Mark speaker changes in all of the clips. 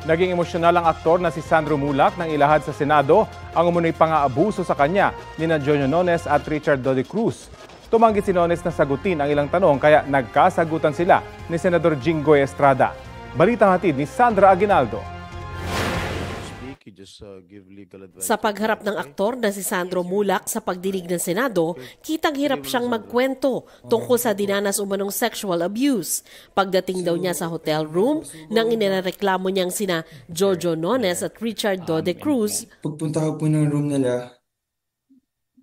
Speaker 1: Naging emosyonal ang aktor na si Sandro Mulak nang ilahad sa Senado ang umunoy pang-aabuso sa kanya ni Jojo Nones at Richard Dode Cruz. Tumanggi si Nones na sagutin ang ilang tanong kaya nagkasagutan sila ni Senador Jinggoy Estrada. Balitang hatid ni Sandra Aguinaldo.
Speaker 2: Sa pagharap ng aktor na si Sandro Mulak sa pagdinig ng Senado, kitang hirap siyang magkwento tungkol sa dinanas umanong sexual abuse. Pagdating daw niya sa hotel room, nang inireklamo niyang sina Jojo Nones at Richard Dode Cruz.
Speaker 3: Pagpunta ko po ng room nila,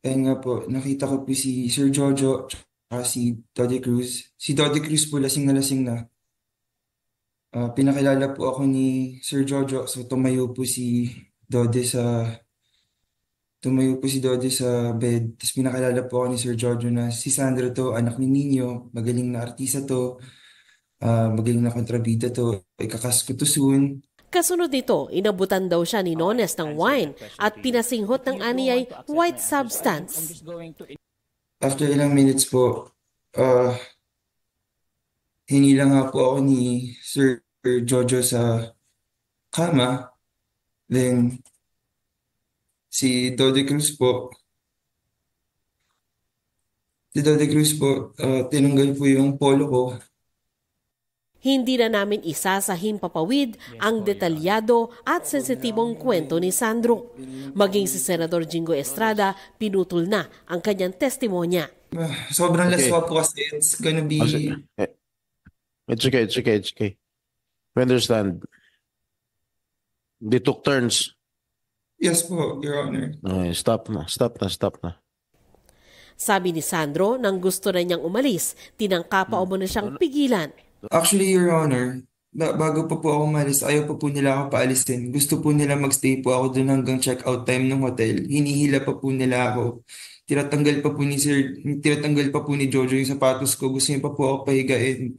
Speaker 3: ayun nga po, nakita ko po si Sir Jojo at si Dode Cruz. Si Dode Cruz po lasing na. Pinakilala po ako ni Sir Jojo, so tumayo po si Dode sa bed. Tapos pinakilala po ako ni Sir Jojo na si Sandro to, anak ni Nino, magaling na artista to, magaling na kontrabida to, ikakas ko to soon.
Speaker 2: Kasunod nito, inabutan daw siya ni Nones ng wine at pinasinghot ng aniyay white substance.
Speaker 3: After ilang minutes po, hinila nga po ako ni Sir Jojo sa kama. Then, si Dode Cruz po, tinanggal po yung polo ko.
Speaker 2: Hindi na namin isasahim papawid ang detalyado at sensitibong kwento ni Sandro. Maging si Senador Jinggoy Estrada, pinutol na ang kanyang testimonya.
Speaker 3: Sobrang laswa po kasi it's gonna be...
Speaker 4: It's okay. We understand. They took turns.
Speaker 3: Yes po, Your Honor.
Speaker 4: Okay, stop na.
Speaker 2: Sabi ni Sandro, nang gusto na niyang umalis, tinangka pa umano siyang pigilan.
Speaker 3: Actually, Your Honor, bago pa po ako umalis, ayaw pa po nila ako paalisin. Gusto po nila magstay po ako dun hanggang check-out time ng hotel. Hinihila pa po nila ako. Tinatanggal pa po ni Jojo yung sapatos ko. Gusto niya pa po ako pahigain.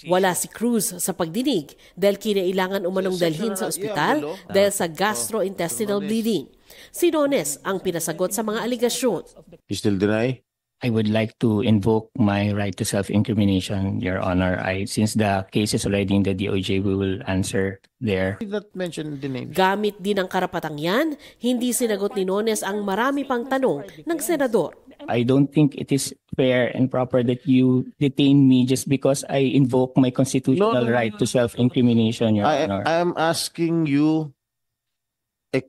Speaker 2: Wala si Cruz sa pagdinig dahil kinailangan umanong dalhin sa ospital dahil sa gastrointestinal bleeding. Si Nones ang pinasagot sa mga aligasyon.
Speaker 4: You still deny?
Speaker 5: I would like to invoke my right to self-incrimination, Your Honor. Since the case is already in the DOJ, we will answer there.
Speaker 4: Not mention the name.
Speaker 2: Gamit din ang karapatang yan, hindi sinagot ni Nones ang marami pang tanong ng senador.
Speaker 5: I don't think it is fair and proper that you detain me just because I invoke my constitutional right to self-incrimination, Your Honor.
Speaker 4: I am asking you a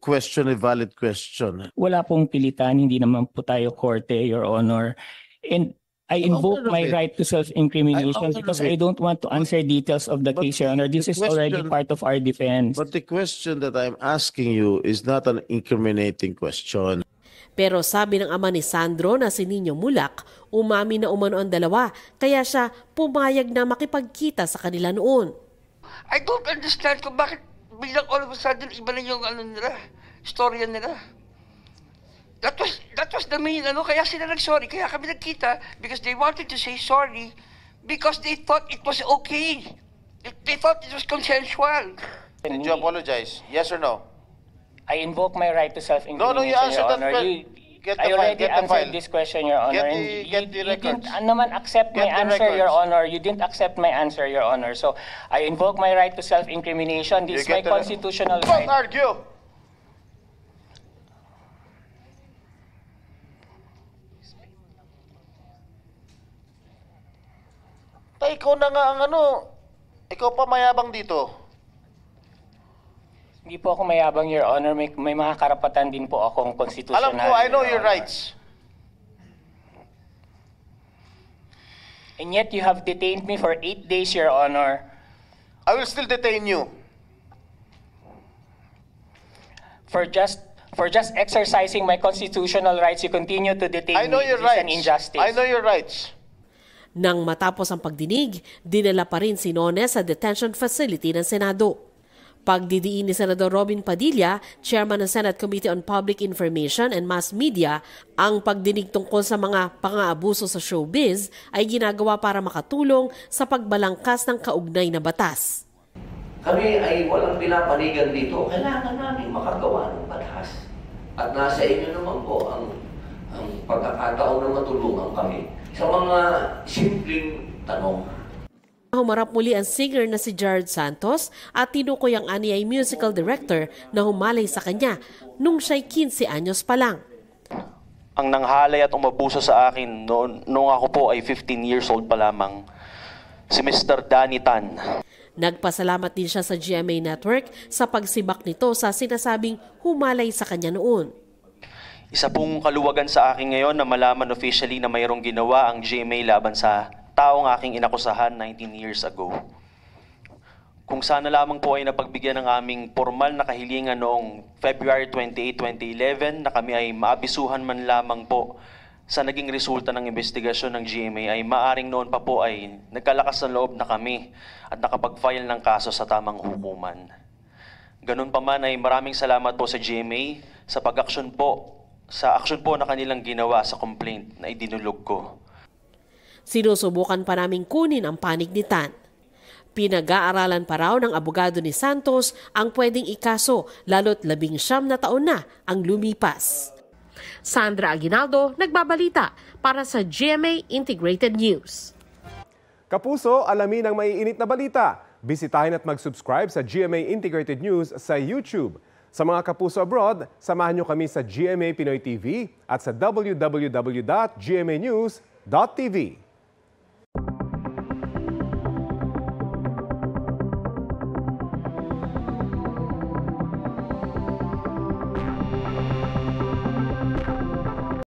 Speaker 4: valid question.
Speaker 5: Wala pong pilitan, hindi naman po tayo korte, Your Honor. And I invoke my right to self-incrimination because I don't want to answer details of the case, Your Honor. This is already part of our defense.
Speaker 4: But the question that I'm asking you is not an incriminating question.
Speaker 2: Pero sabi ng ama ni Sandro na si Nino Mulak, umami na umano ang dalawa, kaya siya pumayag na makipagkita sa kanila noon.
Speaker 6: I don't understand kung bakit biglang all of a sudden iba na yung storya nila. That was the main kaya sila nag-sorry, kaya kami nagkita because they wanted to say sorry because they thought it was okay. They thought it was consensual.
Speaker 4: Did you apologize? Yes or no?
Speaker 5: I invoke my right to self-incrimination,
Speaker 4: No, you answered
Speaker 5: Your Honor.
Speaker 4: that.
Speaker 5: I already answered this question, Your Honor.
Speaker 4: Get the records.
Speaker 5: You didn't naman accept my answer, Your Honor. You didn't accept my answer, Your Honor. So, I invoke my right to self-incrimination. This is my constitutional right.
Speaker 4: Don't argue! Ikaw na nga ang ikaw pa mayabang dito.
Speaker 5: Hindi po ako mayabang, Your Honor. May mga karapatan din po akong constitutional.
Speaker 4: Alam ko, I know your rights.
Speaker 5: And yet you have detained me for 8 days, Your Honor.
Speaker 4: I will still detain you.
Speaker 5: For just exercising my constitutional rights, you continue to detain
Speaker 4: I know
Speaker 5: me.
Speaker 4: your
Speaker 5: This is
Speaker 4: rights.
Speaker 5: an injustice.
Speaker 4: I know your rights.
Speaker 2: Nang matapos ang pagdinig, dinala pa rin si Nones sa detention facility ng Senado. Pagdidiin ni Senador Robin Padilla, Chairman ng Senate Committee on Public Information and Mass Media, ang pagdinig tungkol sa mga pang-aabuso sa showbiz ay ginagawa para makatulong sa pagbalangkas ng kaugnay na batas.
Speaker 6: Kami ay walang pinapanigan dito. Kailangan namin makagawa ng batas. At nasa inyo naman po ang pagkakataon na matulungan kami sa mga simpleng tanong.
Speaker 2: Humarap muli ang singer na si Jared Santos at tinukoy ang aniyay musical director na humalay sa kanya nung siya'y 15 anyos pa lang.
Speaker 7: Ang nanghalay at umabuso sa akin noong ako po ay 15 years old pa lamang, si Mr. Danny Tan.
Speaker 2: Nagpasalamat din siya sa GMA Network sa pagsibak nito sa sinasabing humalay sa kanya noon.
Speaker 7: Isa pong kaluwagan sa akin ngayon na malaman officially na mayroong ginawa ang GMA laban sa taong aking inakusahan 19 years ago. Kung sana lamang po ay napagbigyan ng aming formal na kahilingan noong February 28, 2011 na kami ay maabisuhan man lamang po sa naging resulta ng investigasyon ng GMA ay maaring noon pa po ay nagkalakas ng loob na kami at nakapag-file ng kaso sa tamang hukuman. Ganun pa man ay maraming salamat po sa GMA sa pag-aksyon po, sa aksyon po na kanilang ginawa sa complaint na idinulog ko.
Speaker 2: Sinusubukan pa naming kunin ang panig ni Tan. Pinag-aaralan pa raw ng abogado ni Santos ang pwedeng ikaso lalo't 19 na taon na ang lumipas. Sandra Aguinaldo, nagbabalita para sa GMA Integrated News.
Speaker 1: Kapuso, alamin ang maiinit na balita. Bisitahin at mag-subscribe sa GMA Integrated News sa YouTube. Sa mga kapuso abroad, samahan niyo kami sa GMA Pinoy TV at sa www.gmanews.tv.